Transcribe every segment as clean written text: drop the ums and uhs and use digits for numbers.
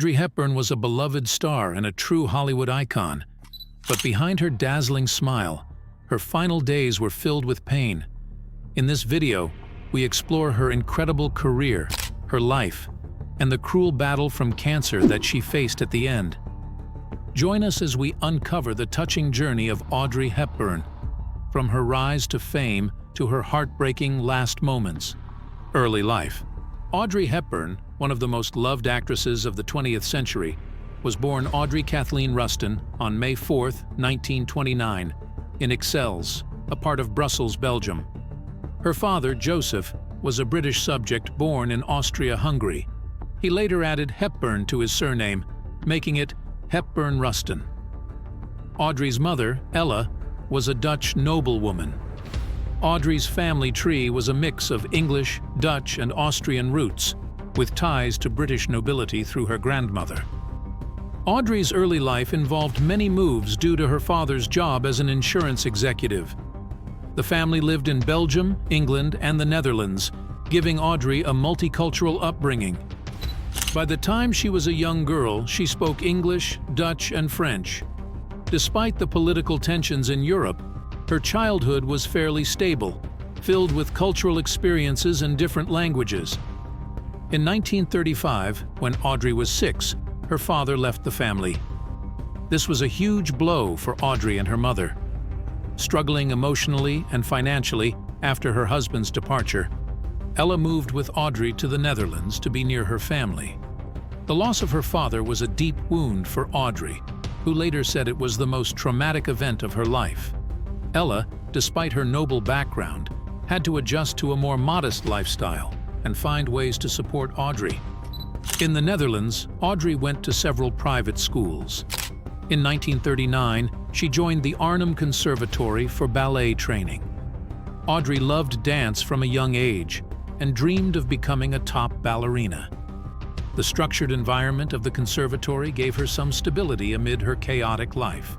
Audrey Hepburn was a beloved star and a true Hollywood icon. But behind her dazzling smile, her final days were filled with pain. In this video, we explore her incredible career, her life, and the cruel battle from cancer that she faced at the end. Join us as we uncover the touching journey of Audrey Hepburn, from her rise to fame to her heartbreaking last moments. Early life. Audrey Hepburn, one of the most loved actresses of the 20th century, was born Audrey Kathleen Ruston on May 4, 1929, in Ixelles, a part of Brussels, Belgium. Her father, Joseph, was a British subject born in Austria-Hungary. He later added Hepburn to his surname, making it Hepburn Ruston. Audrey's mother, Ella, was a Dutch noblewoman. Audrey's family tree was a mix of English, Dutch, and Austrian roots, with ties to British nobility through her grandmother. Audrey's early life involved many moves due to her father's job as an insurance executive. The family lived in Belgium, England, and the Netherlands, giving Audrey a multicultural upbringing. By the time she was a young girl, she spoke English, Dutch, and French. Despite the political tensions in Europe, her childhood was fairly stable, filled with cultural experiences in different languages. In 1935, when Audrey was 6, her father left the family. This was a huge blow for Audrey and her mother. Struggling emotionally and financially after her husband's departure, Ella moved with Audrey to the Netherlands to be near her family. The loss of her father was a deep wound for Audrey, who later said it was the most traumatic event of her life. Ella, despite her noble background, had to adjust to a more modest lifestyle and find ways to support Audrey. In the Netherlands, Audrey went to several private schools. In 1939, she joined the Arnhem Conservatory for ballet training. Audrey loved dance from a young age and dreamed of becoming a top ballerina. The structured environment of the conservatory gave her some stability amid her chaotic life.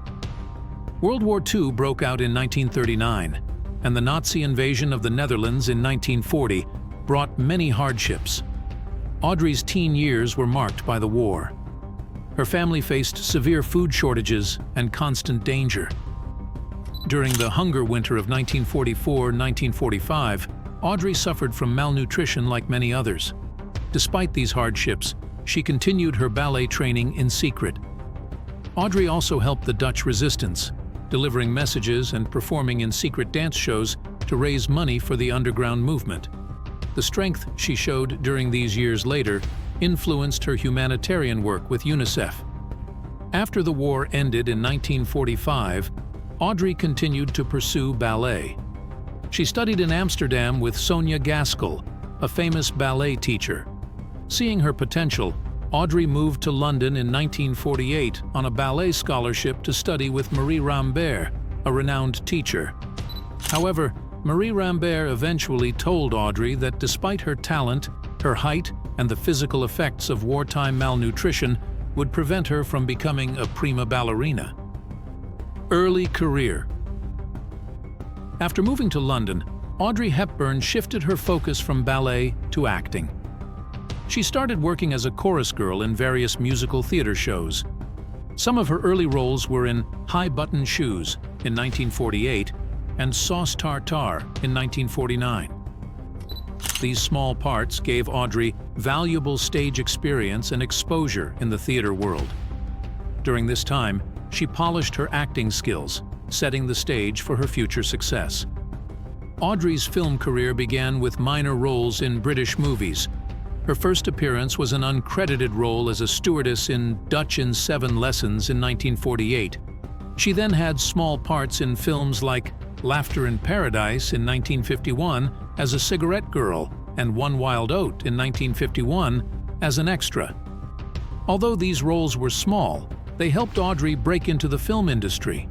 World War II broke out in 1939, and the Nazi invasion of the Netherlands in 1940 brought many hardships. Audrey's teen years were marked by the war. Her family faced severe food shortages and constant danger. During the hunger winter of 1944-1945, Audrey suffered from malnutrition like many others. Despite these hardships, she continued her ballet training in secret. Audrey also helped the Dutch resistance, delivering messages and performing in secret dance shows to raise money for the underground movement. The strength she showed during these years later influenced her humanitarian work with UNICEF. After the war ended in 1945, Audrey continued to pursue ballet. She studied in Amsterdam with Sonia Gaskell, a famous ballet teacher. Seeing her potential, Audrey moved to London in 1948 on a ballet scholarship to study with Marie Rambert, a renowned teacher. However, Marie Rambert eventually told Audrey that despite her talent, her height, and the physical effects of wartime malnutrition would prevent her from becoming a prima ballerina. Early career. After moving to London, Audrey Hepburn shifted her focus from ballet to acting. She started working as a chorus girl in various musical theater shows. Some of her early roles were in High Button Shoes in 1948 and Sauce Tartare in 1949. These small parts gave Audrey valuable stage experience and exposure in the theater world. During this time, she polished her acting skills, setting the stage for her future success. Audrey's film career began with minor roles in British movies. Her first appearance was an uncredited role as a stewardess in Dutch in 7 Lessons in 1948. She then had small parts in films like Laughter in Paradise in 1951 as a cigarette girl and One Wild Oat in 1951 as an extra. Although these roles were small, they helped Audrey break into the film industry.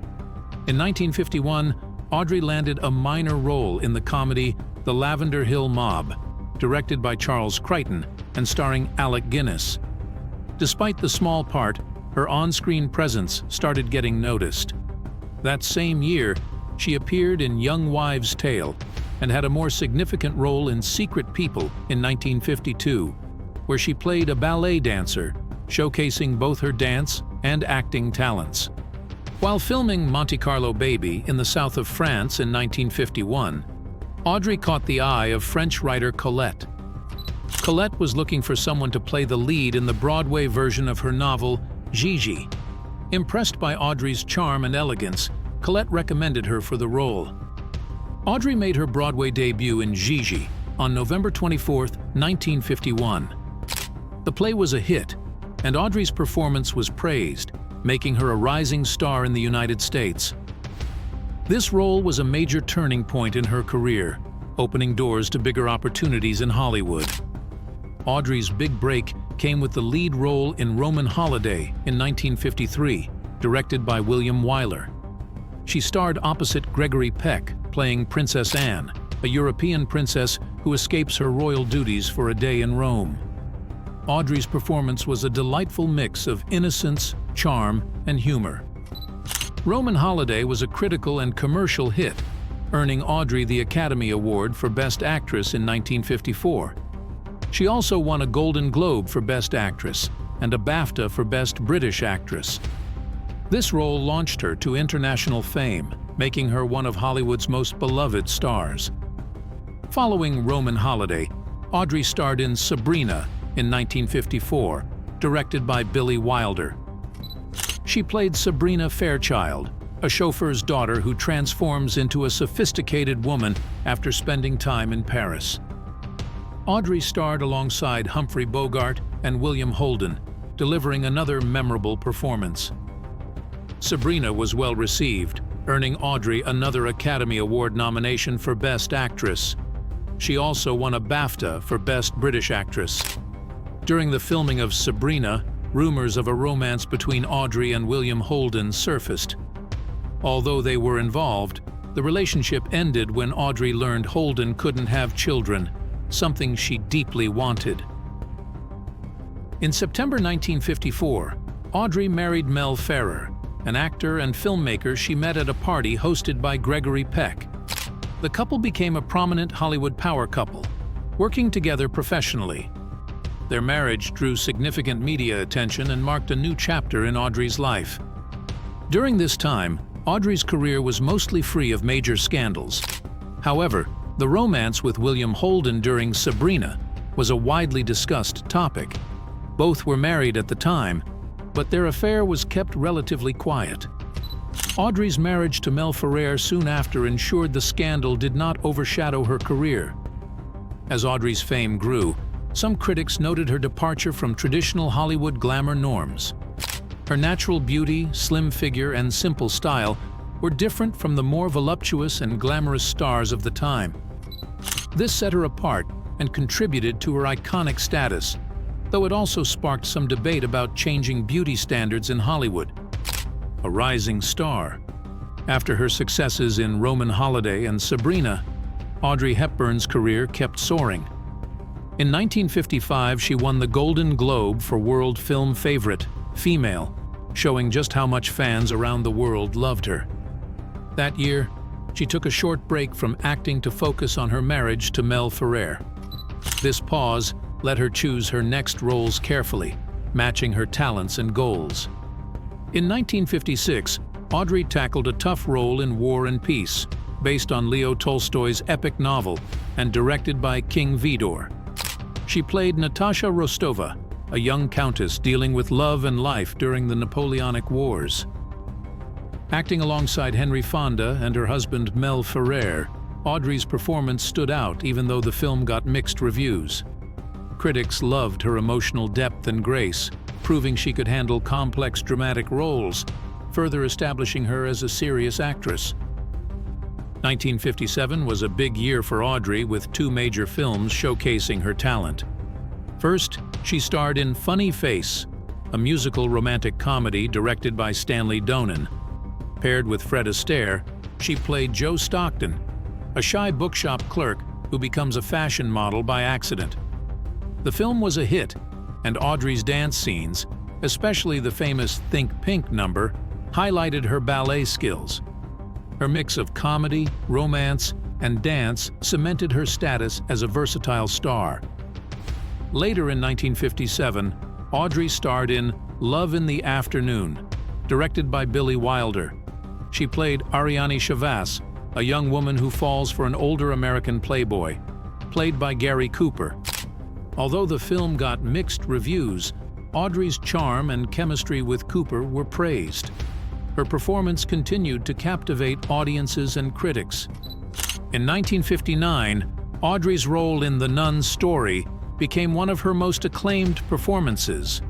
In 1951, Audrey landed a minor role in the comedy The Lavender Hill Mob, directed by Charles Crichton and starring Alec Guinness. Despite the small part, her on-screen presence started getting noticed. That same year, she appeared in Young Wives' Tale and had a more significant role in Secret People in 1952, where she played a ballet dancer, showcasing both her dance and acting talents. While filming Monte Carlo Baby in the south of France in 1951, Audrey caught the eye of French writer Colette. Colette was looking for someone to play the lead in the Broadway version of her novel, Gigi. Impressed by Audrey's charm and elegance, Colette recommended her for the role. Audrey made her Broadway debut in Gigi on November 24, 1951. The play was a hit, and Audrey's performance was praised, making her a rising star in the United States. This role was a major turning point in her career, opening doors to bigger opportunities in Hollywood. Audrey's big break came with the lead role in Roman Holiday in 1953, directed by William Wyler. She starred opposite Gregory Peck, playing Princess Anne, a European princess who escapes her royal duties for a day in Rome. Audrey's performance was a delightful mix of innocence, charm, and humor. Roman Holiday was a critical and commercial hit, earning Audrey the Academy Award for Best Actress in 1954. She also won a Golden Globe for Best Actress and a BAFTA for Best British Actress. This role launched her to international fame, making her one of Hollywood's most beloved stars. Following Roman Holiday, Audrey starred in Sabrina in 1954, directed by Billy Wilder. She played Sabrina Fairchild, a chauffeur's daughter who transforms into a sophisticated woman after spending time in Paris. Audrey starred alongside Humphrey Bogart and William Holden, delivering another memorable performance. Sabrina was well received, earning Audrey another Academy Award nomination for Best Actress. She also won a BAFTA for Best British Actress. During the filming of Sabrina, rumors of a romance between Audrey and William Holden surfaced. Although they were involved, the relationship ended when Audrey learned Holden couldn't have children, something she deeply wanted. In September 1954, Audrey married Mel Ferrer, an actor and filmmaker she met at a party hosted by Gregory Peck. The couple became a prominent Hollywood power couple, working together professionally. Their marriage drew significant media attention and marked a new chapter in Audrey's life. During this time, Audrey's career was mostly free of major scandals. However, the romance with William Holden during Sabrina was a widely discussed topic. Both were married at the time, but their affair was kept relatively quiet. Audrey's marriage to Mel Ferrer soon after ensured the scandal did not overshadow her career. As Audrey's fame grew, some critics noted her departure from traditional Hollywood glamour norms. Her natural beauty, slim figure, and simple style were different from the more voluptuous and glamorous stars of the time. This set her apart and contributed to her iconic status, though it also sparked some debate about changing beauty standards in Hollywood. A rising star. After her successes in Roman Holiday and Sabrina, Audrey Hepburn's career kept soaring. In 1955, she won the Golden Globe for World Film Favorite, Female, showing just how much fans around the world loved her. That year, she took a short break from acting to focus on her marriage to Mel Ferrer. This pause let her choose her next roles carefully, matching her talents and goals. In 1956, Audrey tackled a tough role in War and Peace, based on Leo Tolstoy's epic novel and directed by King Vidor. She played Natasha Rostova, a young countess dealing with love and life during the Napoleonic Wars. Acting alongside Henry Fonda and her husband Mel Ferrer, Audrey's performance stood out even though the film got mixed reviews. Critics loved her emotional depth and grace, proving she could handle complex dramatic roles, further establishing her as a serious actress. 1957 was a big year for Audrey, with two major films showcasing her talent. First, she starred in Funny Face, a musical romantic comedy directed by Stanley Donen. Paired with Fred Astaire, she played Jo Stockton, a shy bookshop clerk who becomes a fashion model by accident. The film was a hit, and Audrey's dance scenes, especially the famous Think Pink number, highlighted her ballet skills. Her mix of comedy, romance, and dance cemented her status as a versatile star. Later in 1957, Audrey starred in Love in the Afternoon, directed by Billy Wilder. She played Ariane Chavas, a young woman who falls for an older American playboy, played by Gary Cooper. Although the film got mixed reviews, Audrey's charm and chemistry with Cooper were praised. Her performance continued to captivate audiences and critics. In 1959, Audrey's role in The Nun's Story became one of her most acclaimed performances.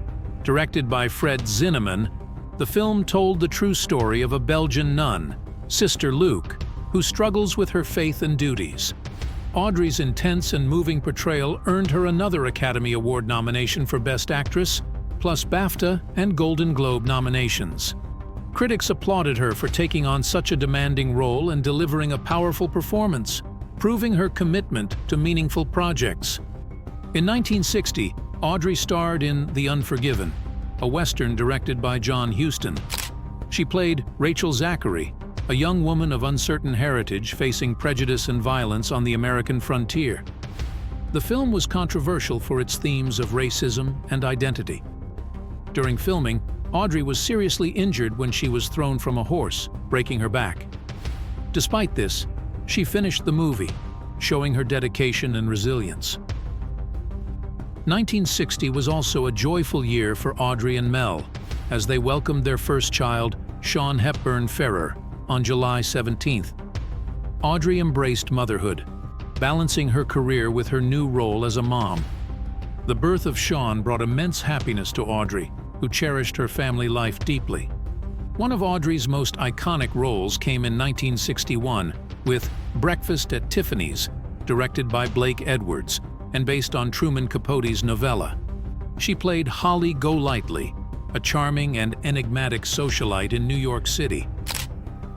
Directed by Fred Zinnemann, the film told the true story of a Belgian nun, Sister Luke, who struggles with her faith and duties. Audrey's intense and moving portrayal earned her another Academy Award nomination for Best Actress, plus BAFTA and Golden Globe nominations. Critics applauded her for taking on such a demanding role and delivering a powerful performance, proving her commitment to meaningful projects. In 1960, Audrey starred in The Unforgiven, a Western directed by John Huston. She played Rachel Zachary, a young woman of uncertain heritage facing prejudice and violence on the American frontier. The film was controversial for its themes of racism and identity. During filming, Audrey was seriously injured when she was thrown from a horse, breaking her back. Despite this, she finished the movie, showing her dedication and resilience. 1960 was also a joyful year for Audrey and Mel, as they welcomed their first child, Sean Hepburn Ferrer, on July 17th. Audrey embraced motherhood, balancing her career with her new role as a mom. The birth of Sean brought immense happiness to Audrey, who cherished her family life deeply. One of Audrey's most iconic roles came in 1961 with Breakfast at Tiffany's, directed by Blake Edwards and based on Truman Capote's novella. She played Holly Golightly, a charming and enigmatic socialite in New York City.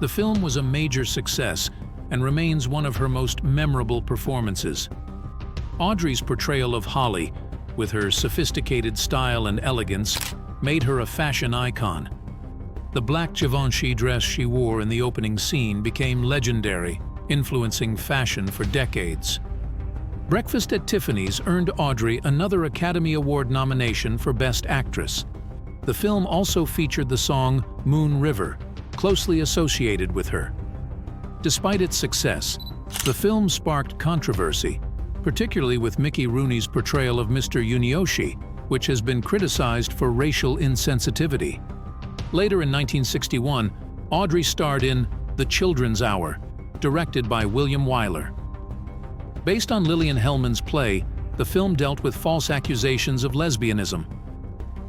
The film was a major success and remains one of her most memorable performances. Audrey's portrayal of Holly, with her sophisticated style and elegance, made her a fashion icon. The black Givenchy dress she wore in the opening scene became legendary, influencing fashion for decades. Breakfast at Tiffany's earned Audrey another Academy Award nomination for Best Actress. The film also featured the song Moon River, closely associated with her. Despite its success, the film sparked controversy, particularly with Mickey Rooney's portrayal of Mr. Yunioshi, which has been criticized for racial insensitivity. Later in 1961, Audrey starred in The Children's Hour, directed by William Wyler. Based on Lillian Hellman's play, the film dealt with false accusations of lesbianism.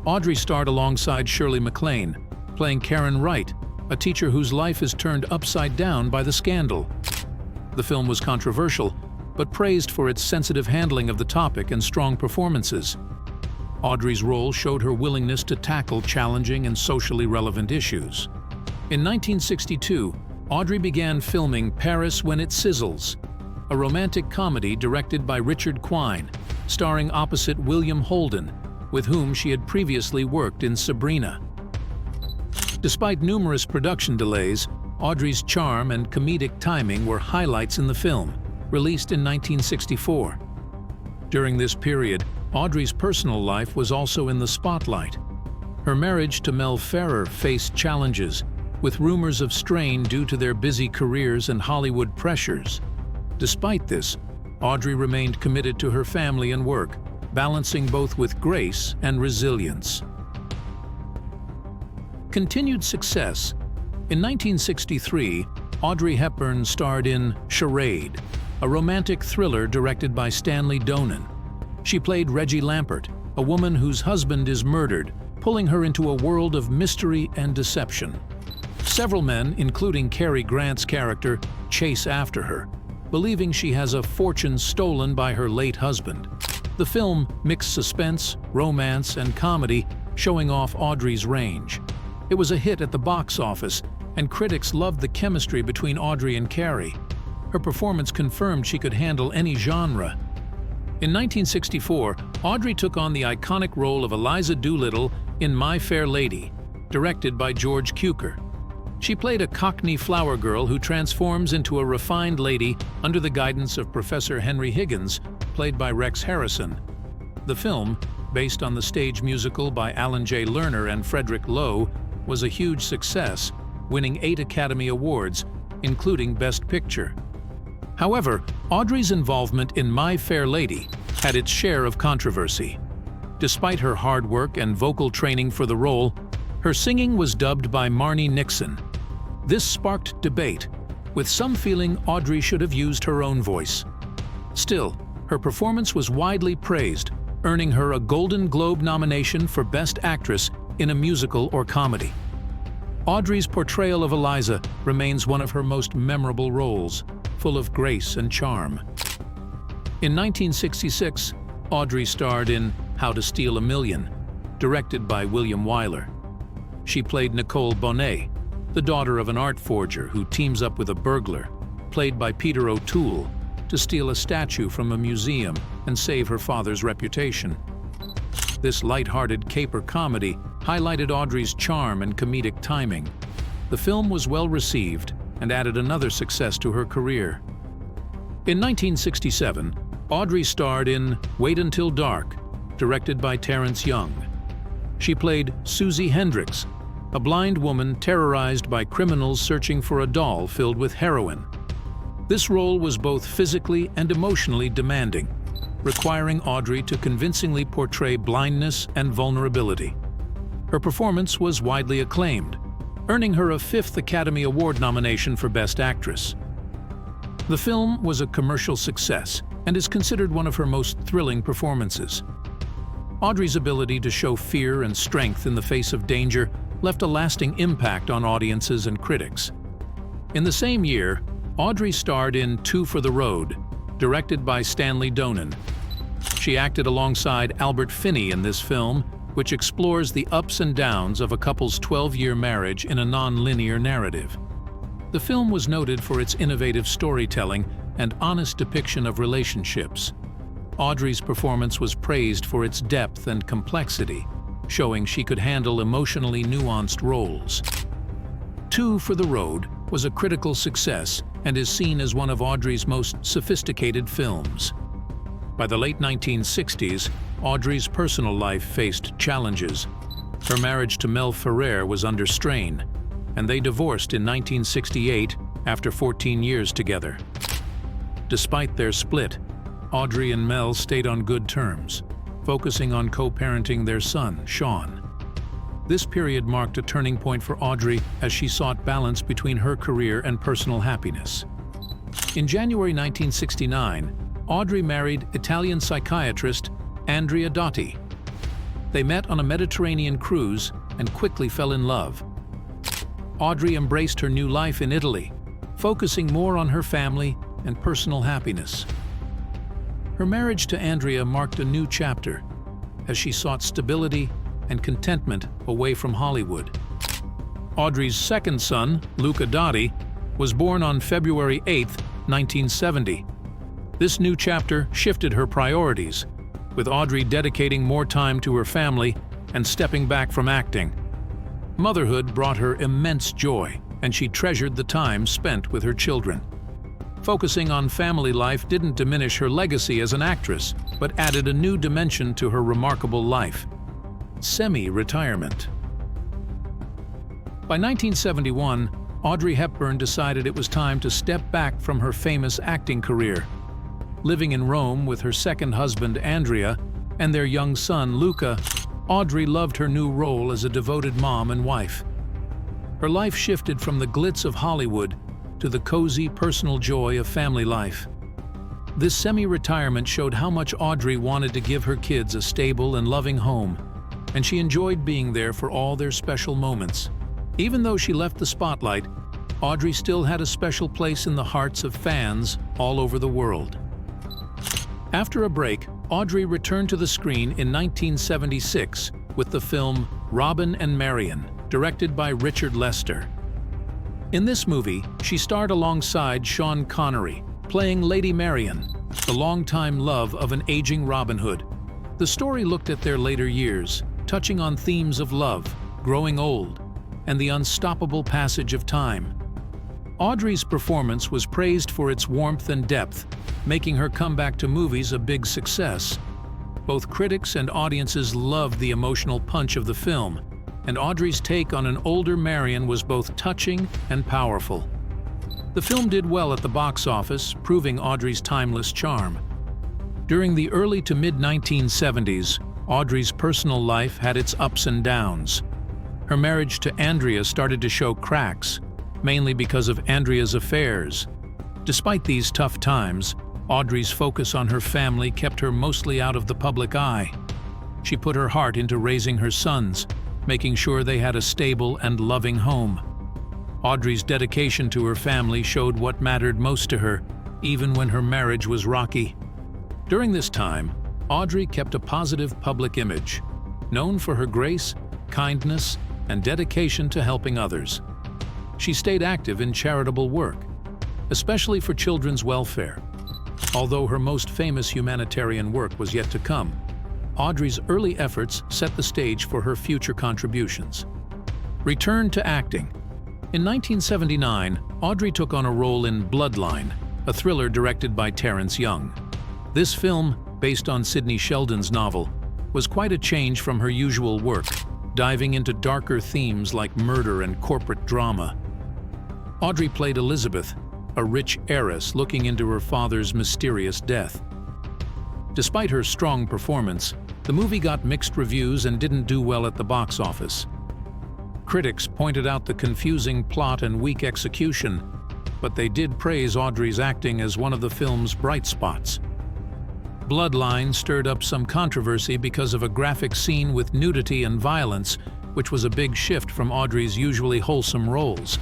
Audrey starred alongside Shirley MacLaine, playing Karen Wright, a teacher whose life is turned upside down by the scandal. The film was controversial, but praised for its sensitive handling of the topic and strong performances. Audrey's role showed her willingness to tackle challenging and socially relevant issues. In 1962, Audrey began filming Paris When It Sizzles, a romantic comedy directed by Richard Quine, starring opposite William Holden, with whom she had previously worked in Sabrina. Despite numerous production delays, Audrey's charm and comedic timing were highlights in the film, released in 1964. During this period, Audrey's personal life was also in the spotlight. Her marriage to Mel Ferrer faced challenges, with rumors of strain due to their busy careers and Hollywood pressures. Despite this, Audrey remained committed to her family and work, balancing both with grace and resilience. Continued success. In 1963, Audrey Hepburn starred in Charade, a romantic thriller directed by Stanley Donen. She played Reggie Lampert, a woman whose husband is murdered, pulling her into a world of mystery and deception. Several men, including Cary Grant's character, chase after her, believing she has a fortune stolen by her late husband. The film mixed suspense, romance, and comedy, showing off Audrey's range. It was a hit at the box office, and critics loved the chemistry between Audrey and Cary. Her performance confirmed she could handle any genre. In 1964, Audrey took on the iconic role of Eliza Doolittle in My Fair Lady, directed by George Cukor. She played a Cockney flower girl who transforms into a refined lady under the guidance of Professor Henry Higgins, played by Rex Harrison. The film, based on the stage musical by Alan J. Lerner and Frederick Loewe, was a huge success, winning 8 Academy Awards, including Best Picture. However, Audrey's involvement in My Fair Lady had its share of controversy. Despite her hard work and vocal training for the role, her singing was dubbed by Marni Nixon. This sparked debate, with some feeling Audrey should have used her own voice. Still, her performance was widely praised, earning her a Golden Globe nomination for Best Actress in a musical or comedy. Audrey's portrayal of Eliza remains one of her most memorable roles, full of grace and charm. In 1966, Audrey starred in How to Steal a Million, directed by William Wyler. She played Nicole Bonet, the daughter of an art forger who teams up with a burglar, played by Peter O'Toole, to steal a statue from a museum and save her father's reputation. This light-hearted caper comedy highlighted Audrey's charm and comedic timing. The film was well received and added another success to her career. In 1967, Audrey starred in Wait Until Dark, directed by Terrence Young. She played Susie Hendricks, a blind woman terrorized by criminals searching for a doll filled with heroin. This role was both physically and emotionally demanding, requiring Audrey to convincingly portray blindness and vulnerability. Her performance was widely acclaimed, earning her a 5th Academy Award nomination for Best Actress. The film was a commercial success and is considered one of her most thrilling performances. Audrey's ability to show fear and strength in the face of danger left a lasting impact on audiences and critics. In the same year, Audrey starred in Two for the Road, directed by Stanley Donen. She acted alongside Albert Finney in this film, which explores the ups and downs of a couple's 12-year marriage in a non-linear narrative. The film was noted for its innovative storytelling and honest depiction of relationships. Audrey's performance was praised for its depth and complexity, showing she could handle emotionally nuanced roles. Two for the Road was a critical success and is seen as one of Audrey's most sophisticated films. By the late 1960s, Audrey's personal life faced challenges. Her marriage to Mel Ferrer was under strain, and they divorced in 1968 after 14 years together. Despite their split, Audrey and Mel stayed on good terms, focusing on co-parenting their son, Sean. This period marked a turning point for Audrey as she sought balance between her career and personal happiness. In January 1969, Audrey married Italian psychiatrist Andrea Dotti. They met on a Mediterranean cruise and quickly fell in love. Audrey embraced her new life in Italy, focusing more on her family and personal happiness. Her marriage to Andrea marked a new chapter as she sought stability and contentment away from Hollywood. Audrey's second son, Luca Dotti, was born on February 8, 1970. This new chapter shifted her priorities, with Audrey dedicating more time to her family and stepping back from acting. Motherhood brought her immense joy, and she treasured the time spent with her children. Focusing on family life didn't diminish her legacy as an actress, but added a new dimension to her remarkable life: semi-retirement. By 1971, Audrey Hepburn decided it was time to step back from her famous acting career. Living in Rome with her second husband, Andrea, and their young son, Luca, Audrey loved her new role as a devoted mom and wife. Her life shifted from the glitz of Hollywood to the cozy, personal joy of family life. This semi-retirement showed how much Audrey wanted to give her kids a stable and loving home, and she enjoyed being there for all their special moments. Even though she left the spotlight, Audrey still had a special place in the hearts of fans all over the world. After a break, Audrey returned to the screen in 1976 with the film Robin and Marian, directed by Richard Lester. In this movie, she starred alongside Sean Connery, playing Lady Marian, the longtime love of an aging Robin Hood. The story looked at their later years, touching on themes of love, growing old, and the unstoppable passage of time. Audrey's performance was praised for its warmth and depth, making her comeback to movies a big success. Both critics and audiences loved the emotional punch of the film, and Audrey's take on an older Marion was both touching and powerful. The film did well at the box office, proving Audrey's timeless charm. During the early to mid-1970s, Audrey's personal life had its ups and downs. Her marriage to Andrea started to show cracks, mainly because of Andrea's affairs. Despite these tough times, Audrey's focus on her family kept her mostly out of the public eye. She put her heart into raising her sons, making sure they had a stable and loving home. Audrey's dedication to her family showed what mattered most to her, even when her marriage was rocky. During this time, Audrey kept a positive public image, known for her grace, kindness, and dedication to helping others. She stayed active in charitable work, especially for children's welfare. Although her most famous humanitarian work was yet to come, Audrey's early efforts set the stage for her future contributions. Return to acting. In 1979, Audrey took on a role in Bloodline, a thriller directed by Terrence Young. This film, based on Sidney Sheldon's novel, was quite a change from her usual work, diving into darker themes like murder and corporate drama. Audrey played Elizabeth, a rich heiress looking into her father's mysterious death. Despite her strong performance, the movie got mixed reviews and didn't do well at the box office. Critics pointed out the confusing plot and weak execution, but they did praise Audrey's acting as one of the film's bright spots. Bloodline stirred up some controversy because of a graphic scene with nudity and violence, which was a big shift from Audrey's usually wholesome roles.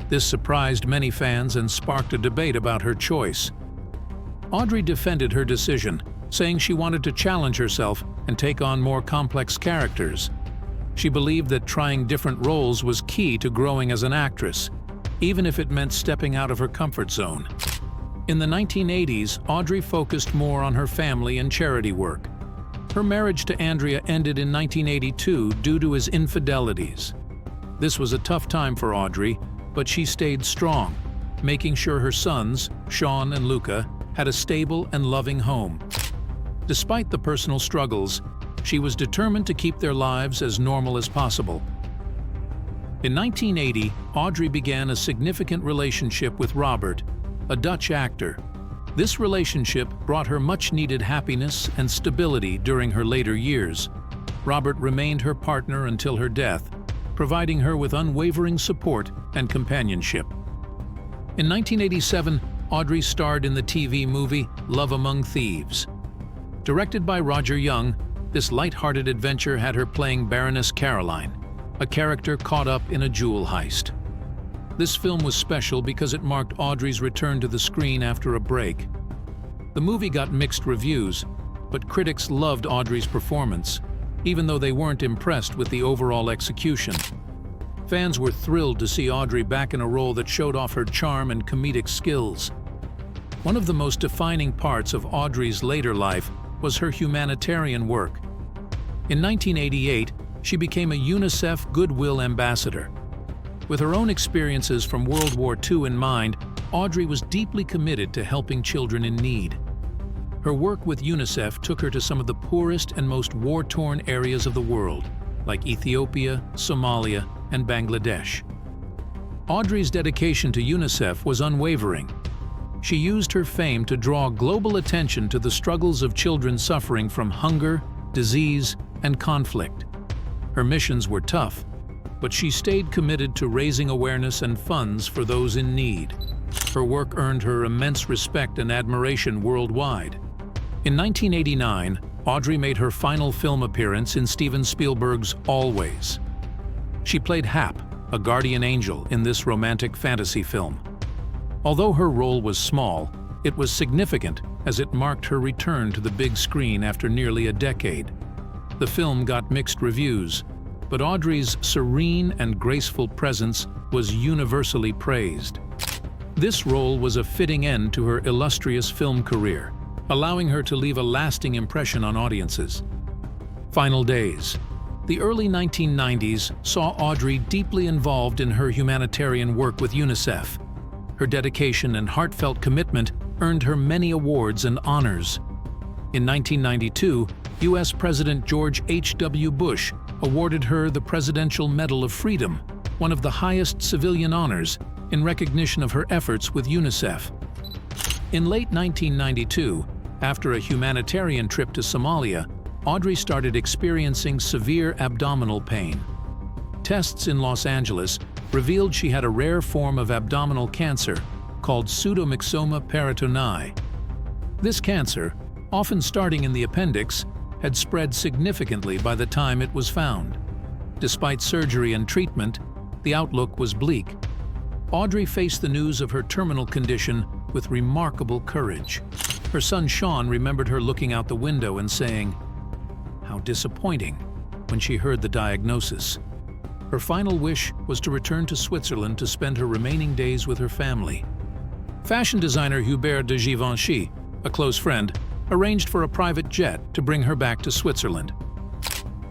This surprised many fans and sparked a debate about her choice. Audrey defended her decision, saying she wanted to challenge herself and take on more complex characters. She believed that trying different roles was key to growing as an actress, even if it meant stepping out of her comfort zone. In the 1980s, Audrey focused more on her family and charity work. Her marriage to Andrea ended in 1982 due to his infidelities. This was a tough time for Audrey, but she stayed strong, making sure her sons, Sean and Luca, had a stable and loving home. Despite the personal struggles, she was determined to keep their lives as normal as possible. In 1980, Audrey began a significant relationship with Robert, a Dutch actor. This relationship brought her much-needed happiness and stability during her later years. Robert remained her partner until her death, providing her with unwavering support and companionship. In 1987, Audrey starred in the TV movie Love Among Thieves. Directed by Roger Young, this light-hearted adventure had her playing Baroness Caroline, a character caught up in a jewel heist. This film was special because it marked Audrey's return to the screen after a break. The movie got mixed reviews, but critics loved Audrey's performance, even though they weren't impressed with the overall execution. Fans were thrilled to see Audrey back in a role that showed off her charm and comedic skills. One of the most defining parts of Audrey's later life was her humanitarian work. In 1988, she became a UNICEF Goodwill Ambassador. With her own experiences from World War II in mind, Audrey was deeply committed to helping children in need. Her work with UNICEF took her to some of the poorest and most war-torn areas of the world, like Ethiopia, Somalia, and Bangladesh. Audrey's dedication to UNICEF was unwavering. She used her fame to draw global attention to the struggles of children suffering from hunger, disease, and conflict. Her missions were tough, but she stayed committed to raising awareness and funds for those in need. Her work earned her immense respect and admiration worldwide. In 1989, Audrey made her final film appearance in Steven Spielberg's Always. She played Hap, a guardian angel, in this romantic fantasy film. Although her role was small, it was significant as it marked her return to the big screen after nearly a decade. The film got mixed reviews, but Audrey's serene and graceful presence was universally praised. This role was a fitting end to her illustrious film career, allowing her to leave a lasting impression on audiences. Final days. The early 1990s saw Audrey deeply involved in her humanitarian work with UNICEF. Her dedication and heartfelt commitment earned her many awards and honors. In 1992, U.S. President George H.W. Bush awarded her the Presidential Medal of Freedom, one of the highest civilian honors, in recognition of her efforts with UNICEF. In late 1992, after a humanitarian trip to Somalia, Audrey started experiencing severe abdominal pain. Tests in Los Angeles revealed she had a rare form of abdominal cancer called pseudomyxoma peritonei. This cancer, often starting in the appendix, had spread significantly by the time it was found. Despite surgery and treatment, the outlook was bleak. Audrey faced the news of her terminal condition with remarkable courage. Her son Sean remembered her looking out the window and saying, "How disappointing," when she heard the diagnosis. Her final wish was to return to Switzerland to spend her remaining days with her family. Fashion designer Hubert de Givenchy, a close friend, arranged for a private jet to bring her back to Switzerland.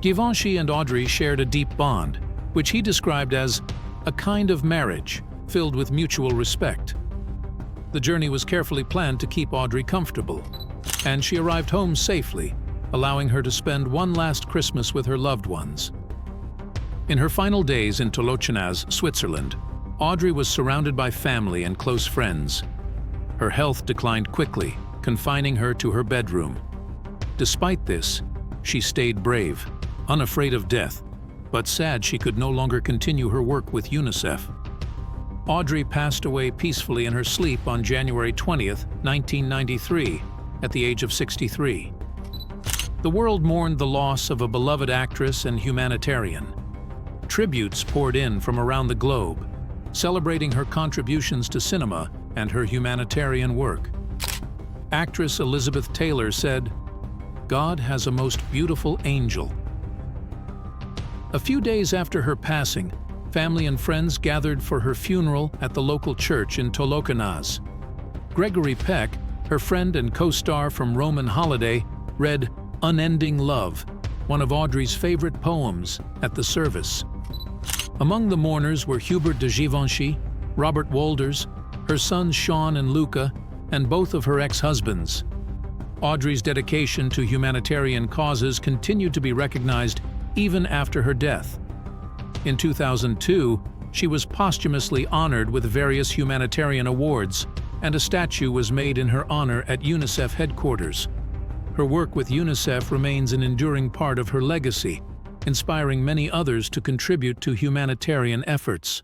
Givenchy and Audrey shared a deep bond, which he described as a kind of marriage filled with mutual respect. The journey was carefully planned to keep Audrey comfortable, and she arrived home safely, allowing her to spend one last Christmas with her loved ones. In her final days in Tolochenaz, Switzerland, Audrey was surrounded by family and close friends. Her health declined quickly, confining her to her bedroom. Despite this, she stayed brave, unafraid of death, but sad she could no longer continue her work with UNICEF. Audrey passed away peacefully in her sleep on January 20th, 1993, at the age of 63. The world mourned the loss of a beloved actress and humanitarian. Tributes poured in from around the globe, celebrating her contributions to cinema and her humanitarian work. Actress Elizabeth Taylor said, "God has a most beautiful angel." A few days after her passing, family and friends gathered for her funeral at the local church in Tolochenaz. Gregory Peck, her friend and co-star from Roman Holiday, read "Unending Love," one of Audrey's favorite poems, at the service. Among the mourners were Hubert de Givenchy, Robert Wolders, her sons Sean and Luca, and both of her ex-husbands. Audrey's dedication to humanitarian causes continued to be recognized even after her death. In 2002, she was posthumously honored with various humanitarian awards, and a statue was made in her honor at UNICEF headquarters. Her work with UNICEF remains an enduring part of her legacy, inspiring many others to contribute to humanitarian efforts.